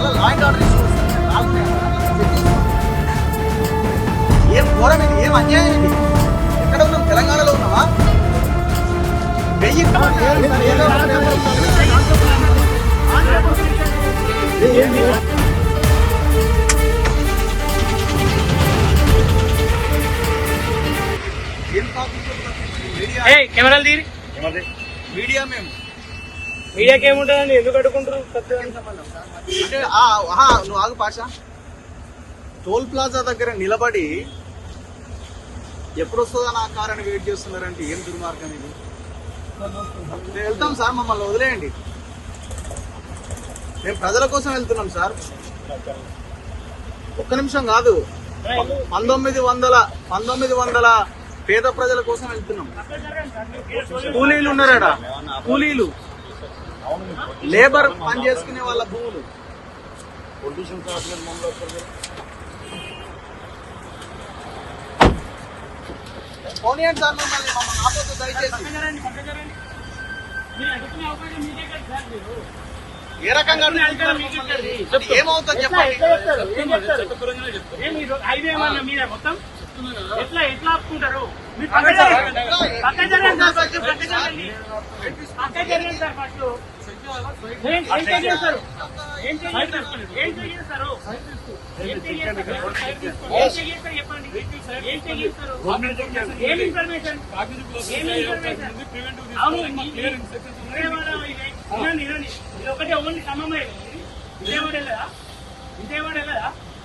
వల్ల law and order issue వస్తుంది. ఏం ఘోరం ఇది, ఏం అన్యాయం ఇది. ఎక్కడ ఉన్నాం? తెలంగాణలో ఉన్నామా? 1000 కెమెరాలు తీరి మీడియా మేము మీడియాకి ఏముంటుందండి? ఎందుకు అడుగుకుంటారు? అంటే నువ్వు ఆగు పాష. టోల్ ప్లాజా దగ్గర నిలబడి ఎప్పుడు వస్తుందో నా కారణం వెయిట్ చేస్తున్నారంటే ఏం దుర్మార్గం ఇది. మేము వెళ్తాం సార్, మమ్మల్ని వదిలేయండి. మేము ప్రజల కోసం వెళ్తున్నాం సార్. ఒక్క నిమిషం కాదు, 1900 పేద ప్రజల కోసం వెళ్తున్నాం. కూలీలు ఉన్నారా? కూలీలు లేబర్ పని చేసుకునే వాళ్ళ భూములు. పోనీయండి సార్, మమ్మల్ని ఆపొద్దు దయచేసి. ఏ రకంగా ఏమవుతుంది చెప్పండి. ఎట్లా ఆపుకుంటారు? ఒకటే ఓన్లీ ఖమ్మమే, విజయవాడ వెళ్ళదా?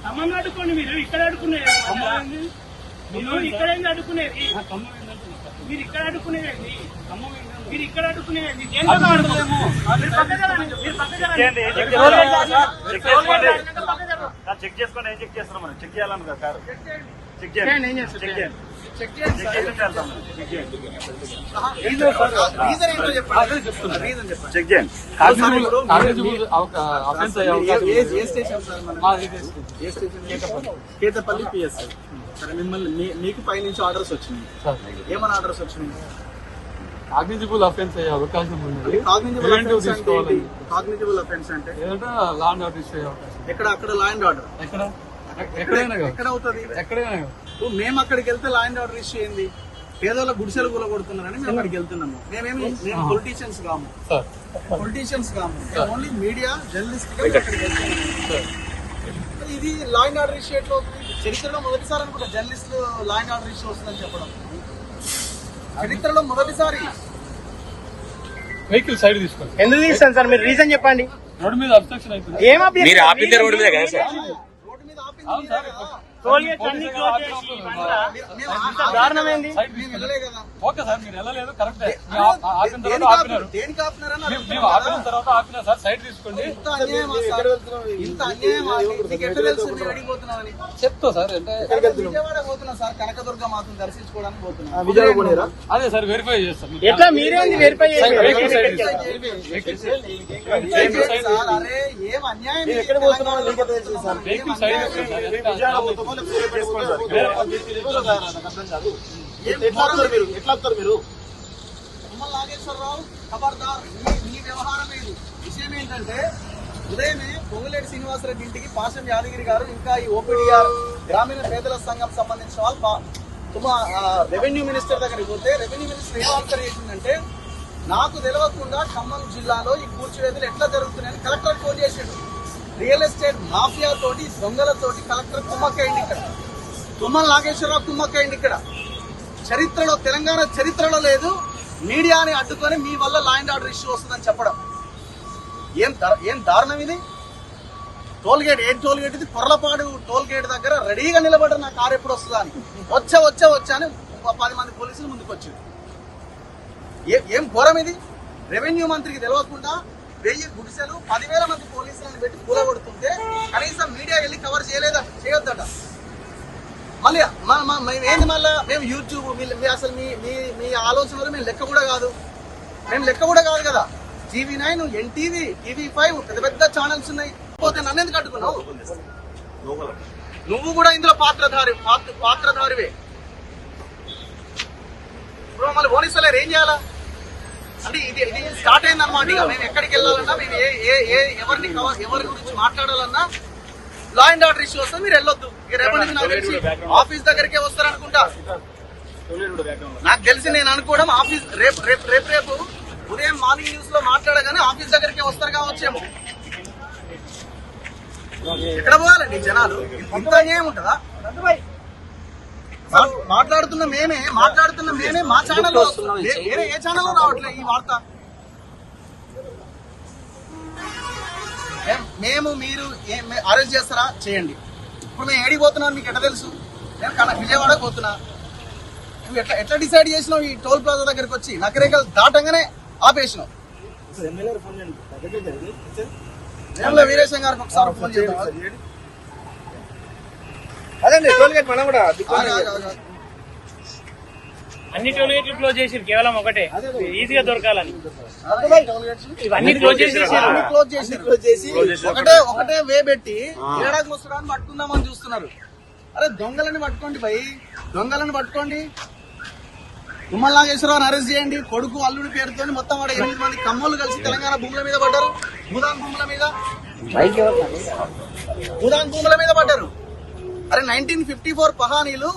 ఖమ్మం అడుకోండి. మీరు ఇక్కడ అడుకునేది, మీరు ఇక్కడ అడుకునేది, మీరు ఇక్కడ అడుకునేది, మీరు ఇక్కడ అడుకునేది. చెక్ చేసుకోండి. ఏం చెక్ చేస్తున్నాం మనం? చెక్ చేయాలని కదా కారు. Check Ketapalli PS. సరే, మిమ్మల్ని మీకు పైనుంచి ఆర్డర్స్ వచ్చినాయి. ఏమన్నా ఆర్డర్స్ వచ్చినాయి? కాగ్నిజిబుల్ అఫెన్స్ అయ్యే అవకాశం ఉంది. కాగ్నిజిబుల్ అఫెన్స్ అంటే లా అండ్ ఆర్డర్ ఇష్యూ అయ్యే అవకాశం. ఎక్కడ? అక్కడ లా అండ్ ఆర్డర్ ఎక్కడ అవుతుంది? ఎక్కడైనా మేము అక్కడికి వెళ్తే లా అండ్ ఆర్డర్ ఇష్యూ ఏంది? పేదోళ్ళ గుడిసెలు కూడా కొడుతున్నారని మేము అక్కడికి వెళ్తున్నాము. మేము పొలిటీషియన్స్ కాము, ఓన్లీ మీడియా జర్నలిస్ట్ గా అక్కడికి వెళ్తున్నాము. ఇది లా అండ్ ఆర్డర్ ఇష్యూ ఎట్లా అవుతుంది? చరిత్రలో మొదటిసారి అనుకుంటా జర్నలిస్టులు లా అండ్ ఆర్డర్ ఇష్యూ వస్తుందని చెప్పడం. చరిత్రలో మొదటిసారి. వెహికల్ సైడ్ తీసుకోండి. ఎందుకు తీస్తాను సార్? మీరు రీజన్ చెప్పండి. రోడ్డు మీద అబ్స్ట్రక్షన్ అవుతుంది. మీరు ఆపిందే రోడ్డు మీద కదా సార్? రోడ్డు మీద దారుణమైంది. ఓకే సార్, మీరు వెళ్ళలేదు కరెక్టే. దేనికి ఆపిన తర్వాత ఆపినా సార్, సైడ్ తీసుకోండి. చెప్తా సార్. అంటే కనకదుర్గ మాతను దర్శించుకోవడానికి పోతున్నా. అదే సార్, వెరిఫై చేస్తాం. ఎట్లా మీరే వెరిఫై చేస్తారు? అరే ఏం అన్యాయం. ఎక్కడ పోతున్నాం? వెహికల్ సైడ్ నాగేశ్వరరావు ఖబర్దార్, మీ వ్యవహారం ఏది? విషయం ఏంటంటే, ఉదయమే పొంగులేటి శ్రీనివాసరెడ్డి ఇంటికి పాషం యాదగిరి గారు ఇంకా ఈ ఓపీడీఆర్ గ్రామీణ పేదల సంఘం సంబంధించిన వాళ్ళు రెవెన్యూ మినిస్టర్ దగ్గరికి పోతే, రెవెన్యూ మినిస్టర్ ఏం ఆన్సర్ చేసిందంటే, నాకు తెలియకుండా ఖమ్మం జిల్లాలో ఈ కూల్చివేతలు ఎట్లా జరుగుతున్నాయని కలెక్టర్ ఫోన్ చేసాడు. రియల్ ఎస్టేట్ మాఫియా తోటి, దొంగలతోటి కలెక్టర్ కుమ్మక్కైంది. ఇక్కడ తుమ్మల నాగేశ్వరరావు కుమ్మక్కైంది. ఇక్కడ చరిత్రలో, తెలంగాణ చరిత్రలో లేదు మీడియాని అడ్డుకొని మీ వల్ల లా అండ్ ఆర్డర్ ఇష్యూ వస్తుందని చెప్పడం. ఏం దారుణం ఇది. టోల్గేట్, ఏం టోల్గేట్ ఇది? కొర్లపాడు టోల్గేట్ దగ్గర రెడీగా నిలబడ్డారు, నా కారు ఎప్పుడు వస్తుందా అని. వచ్చా అని 10 మంది పోలీసులు ముందుకు వచ్చారు. ఏం ఘోరం ఇది. రెవెన్యూ మంత్రికి తెలియకుండా 1000 గుడిసెలు 10,000 మంది పోలీసులను పెట్టి కూలగొడుతుంటే కనీసం మీడియా వెళ్ళి కవర్ చేయొద్దట. మళ్ళీ ఏంది? మళ్ళీ మేము యూట్యూబ్, అసలు మీ ఆలోచనలు మేము లెక్క కూడా కాదు కదా. TV9, NTV, TV5 పెద్ద ఛానల్స్ ఉన్నాయి. పోతే నన్ను ఎందుకు అడ్డుకున్నావు? నువ్వు కూడా ఇందులో పాత్రధారివే. ఇప్పుడు మళ్ళీ పోలీసులు ఏం చేయాలా? అంటే ఇది స్టార్ట్ అయింది అనమాట. ఇక మేము ఎక్కడికి వెళ్ళాలన్నా, మేము ఎవరి గురించి మాట్లాడాలన్నా లా అండ్ ఆర్డర్ ఇష్యూ వస్తే మీరు వెళ్ళొద్దు. ఇక రేపటి నుంచి నాకు తెలిసి ఆఫీస్ దగ్గరికే వస్తారు అనుకుంటా. నాకు తెలిసి నేను అనుకోవడం ఆఫీస్ రేపు ఉదయం మార్నింగ్ న్యూస్ లో మాట్లాడగానే ఆఫీస్ దగ్గరికే వస్తారు కావచ్చేమో. ఎక్కడ పోవాలండి జనాలు? ఇంత ఏముంటుందా? మాట్లాడుతున్న మేమే మా ఛానల్లో వేరే ఏ ఛానల్లో రావట్లేదు ఈ వార్త. మీరు అరెస్ట్ చేస్తారా? చేయండి. ఇప్పుడు మేము ఏడికి పోతున్నాను మీకు ఎట్లా తెలుసు? నేను విజయవాడకు పోతున్నా. నువ్వు ఎట్లా డిసైడ్ చేసినావు? ఈ టోల్ ప్లాజా దగ్గరికి వచ్చి నకరేకల్ దాటంగానే ఆపేసినావు. వీరేశం గారికి ఒకసారి ఫోన్ చేద్దాం. అదే టోల్ గేట్ మనం కూడా అన్ని టోల్ గేట్లు క్లోజ్ చేసిరు, కేవలం ఒకటే ఈజీగా దొరకాలని. ఇవన్నీ క్లోజ్ చేసి ఒకటే వే పెట్టి ఏడాది ముసరాన్ని పట్టుకుందామని చూస్తున్నారు. అరే దొంగలని పట్టుకోండి భయ్, దొంగలను పట్టుకోండి. తుమ్మల నాగేశ్వరరావుని అరెస్ట్ చేయండి. కొడుకు అల్లుడి పేరుతో మొత్తం వాడు 8 మంది కమ్మలు కలిసి తెలంగాణ భూముల మీద పడ్డారు. భూదాన్ భూముల మీద పడ్డారు. అరే 1954 పహానీలు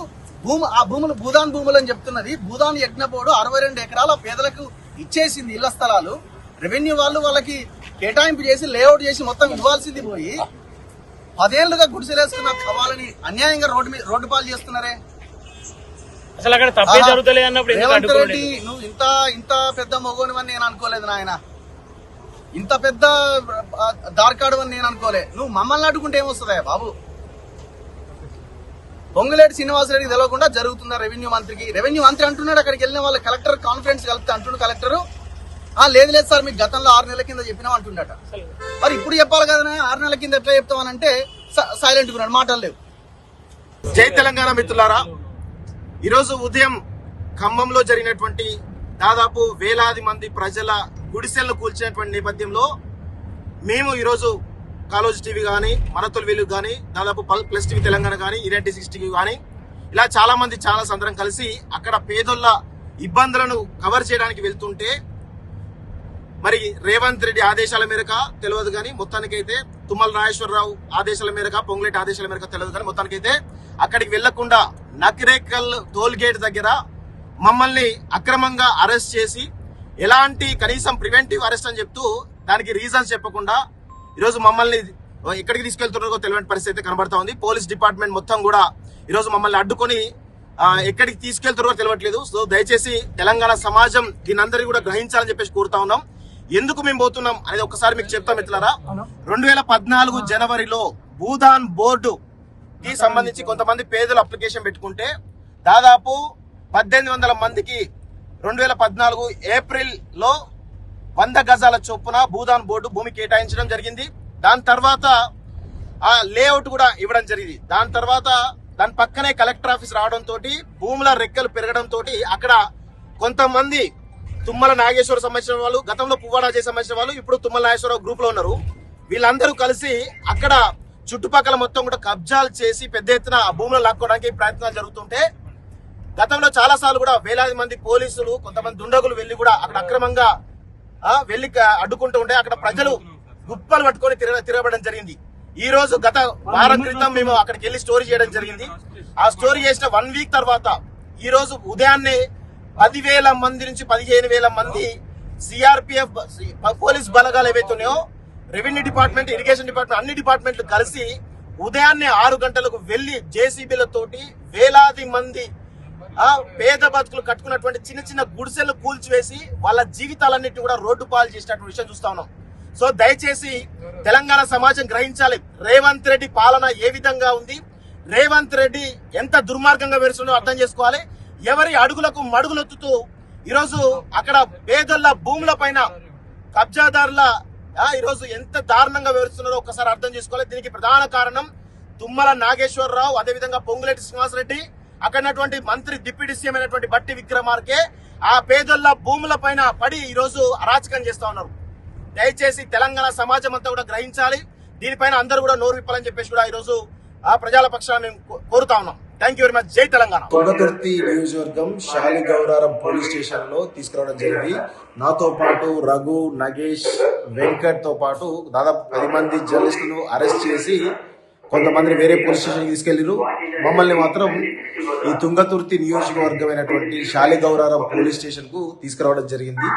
ఆ భూములు భూదాన్ భూములు అని చెప్తున్నది. భూదాన్ యజ్ఞపోడు 62 ఎకరాల పేదలకు ఇచ్చేసింది ఇళ్ల స్థలాలు. రెవెన్యూ వాళ్ళు వాళ్ళకి కేటాయింపు చేసి లేఅవుట్ చేసి మొత్తం ఇవ్వాల్సింది పోయి 10 ఏళ్లుగా గుడిసెలేసుకున్న వాళ్ళని అన్యాయంగా రోడ్డు పాలు చేస్తున్నారే. అసలు అక్కడ తప్పే జరుగుతలే అన్నప్పుడు రేవంత్ రెడ్డి, నువ్వు ఇంత పెద్ద మొగోనివని నేను అనుకోలేదు నాయన. ఇంత పెద్ద దార్కాడు అని నేను అనుకోలే. నువ్వు మమ్మల్ని అడ్డుకుంటే ఏమొస్తుందా బాబు? పొంగులేటి శ్రీనివాసరెడ్డికి తెలియకుండా జరుగుతుందా రెవెన్యూ మంత్రికి? రెవెన్యూ మంత్రి అంటున్నాడు అక్కడికి వెళ్ళిన వాళ్ళు కలెక్టర్ కాన్ఫరెన్స్ కలిపితే అంటున్నాడు కలెక్టర్, లేదు సార్ మీకు గతంలో 6 నెలల కింద చెప్పినాం అంటుండట. మరి ఇప్పుడు చెప్పాలి కదా, 6 నెలల కింద ఎట్లా చెప్తామనంటే సైలెంట్ ఉన్నాడు, మాటలు లేవు. జై తెలంగాణ మిత్రులారా, ఈరోజు ఉదయం ఖమ్మంలో జరిగినటువంటి దాదాపు వేలాది మంది ప్రజల గుడిసెలను కూల్చినటువంటి నేపథ్యంలో మేము ఈరోజు కాలోజీ టీవీ కానీ, మనతోలు వెలుగు కానీ, దాదాపు ప్లస్ టీవీ తెలంగాణ కానీ, ఈనాటి 6 టీవీ కానీ, ఇలా చాలా మంది ఛానల్స్ అందరం కలిసి అక్కడ పేదోళ్ళ ఇబ్బందులను కవర్ చేయడానికి వెళ్తుంటే మరి రేవంత్ రెడ్డి ఆదేశాల మేరకు తెలియదు కానీ మొత్తానికైతే తుమ్మల నాగేశ్వరరావు ఆదేశాల మేరకు, పొంగులేటి ఆదేశాల మేరకు తెలియదు కానీ మొత్తానికైతే అక్కడికి వెళ్లకుండా నకిరేకల్ టోల్ గేట్ దగ్గర మమ్మల్ని అక్రమంగా అరెస్ట్ చేసి ఎలాంటి కనీసం ప్రివెంటివ్ అరెస్ట్ అని చెప్తూ దానికి రీజన్స్ చెప్పకుండా ఈరోజు మమ్మల్ని ఎక్కడికి తీసుకెళ్తున్నారో తెలియని పరిస్థితి కనబడతా ఉంది. పోలీస్ డిపార్ట్మెంట్ మొత్తం కూడా ఈరోజు మమ్మల్ని అడ్డుకొని ఎక్కడికి తీసుకెళ్తున్నారో తెలియట్లేదు. సో దయచేసి తెలంగాణ సమాజం దీనందరినీ కూడా గ్రహించాలని చెప్పేసి కోరుతా ఉన్నాం. ఎందుకు మేము పోతున్నాం అనేది ఒకసారి మీకు చెప్తాం మిత్రులారా. 2014 జనవరిలో భూదాన్ బోర్డు కి సంబంధించి కొంతమంది పేదలు అప్లికేషన్ పెట్టుకుంటే దాదాపు 1800 మందికి 2014 ఏప్రిల్ లో 100 గజాల చొప్పున భూదాన్ బోర్డు భూమి కేటాయించడం జరిగింది. దాని తర్వాత ఆ లేఅవుట్ కూడా ఇవ్వడం జరిగింది. దాని తర్వాత దాని పక్కనే కలెక్టర్ ఆఫీస్ రావడంతో భూముల రెక్కలు పెరగడంతో అక్కడ కొంతమంది తుమ్మల నాగేశ్వర సంబంధించిన వాళ్ళు, గతంలో పువ్వాడాజీ సంబంధించిన వాళ్ళు, ఇప్పుడు తుమ్మల నాగేశ్వరరావు గ్రూప్ లో ఉన్నారు. వీళ్ళందరూ కలిసి అక్కడ చుట్టుపక్కల మొత్తం కూడా కబ్జాలు చేసి పెద్ద ఎత్తున ఆ భూములు లాక్కోవడానికి ప్రయత్నాలు జరుగుతుంటే గతంలో చాలా సార్లు కూడా వేలాది మంది పోలీసులు, కొంతమంది దుండగులు వెళ్లి కూడా అక్కడ అక్రమంగా వెళ్లి అడ్డుకుంటూ ఉంటే అక్కడ ప్రజలు గుప్పలు పట్టుకొని తిరగబడడం జరిగింది. ఈ రోజు గత వారం క్రితం మేము అక్కడికి వెళ్లి స్టోరీ చేయడం జరిగింది. ఆ స్టోరీ చేసిన 1 వీక్ తర్వాత ఈ రోజు ఉదయాన్నే 10,000 మంది నుంచి 15,000 మంది సిఆర్పిఎఫ్ పోలీస్ బలగాలు ఏవైతే ఉన్నాయో, రెవెన్యూ డిపార్ట్మెంట్, ఇరిగేషన్ డిపార్ట్మెంట్, అన్ని డిపార్ట్మెంట్లు కలిసి ఉదయాన్నే 6 గంటలకు వెళ్లి జేసీబీలతోటి వేలాది మంది పేద బతుకులు కట్టుకున్నటువంటి చిన్న చిన్న గుడిసెలు కూల్చివేసి వాళ్ళ జీవితాలన్నింటినీ కూడా రోడ్డు పాలు చేసినటువంటి విషయం చూస్తా ఉన్నాం. సో దయచేసి తెలంగాణ సమాజం గ్రహించాలి, రేవంత్ రెడ్డి పాలన ఏ విధంగా ఉంది, రేవంత్ రెడ్డి ఎంత దుర్మార్గంగా వేరుస్తుందో అర్థం చేసుకోవాలి. ఎవరి అడుగులకు మడుగులొత్తుతూ ఈరోజు అక్కడ పేదల భూముల పైన కబ్జాదారుల ఈరోజు ఎంత దారుణంగా వేరుస్తున్నారో ఒక్కసారి అర్థం చేసుకోవాలి. దీనికి ప్రధాన కారణం తుమ్మల నాగేశ్వరరావు, అదేవిధంగా పొంగులేటి శ్రీనివాసరెడ్డి, అక్కడటువంటి మంత్రి డిప్యూటీ సీఎం అయినటువంటి బట్టి విక్రమార్కే ఆ పేదల భూముల పైన పడి ఈరోజు అరాచకం చేస్తా ఉన్నారు. దయచేసి తెలంగాణ సమాజం అంతా కూడా గ్రహించాలి. దీనిపైన అందరూ కూడా నోరు విప్పాలని చెప్పేసి కూడా ఈరోజు ఆ ప్రజల పక్షాన మేము కోరుతా ఉన్నాం. Thank you very much. జై తెలంగాణ. తుంగతుర్తి నియోజకవర్గం శాలిగౌరారం పోలీస్ స్టేషన్ లో తీసుకురావడం జరిగింది. నాతో పాటు రఘు, నగేష్, వెంకట్ తో పాటు దాదాపు 10 మంది జర్నలిస్టులను అరెస్ట్ చేసి కొంతమంది వేరే పోలీస్ స్టేషన్ తీసుకెళ్లిరు. మమ్మల్ని మాత్రం ఈ తుంగతుర్తి నియోజకవర్గమైనటువంటి శాలిగౌరారం పోలీస్ స్టేషన్ కు తీసుకురావడం జరిగింది.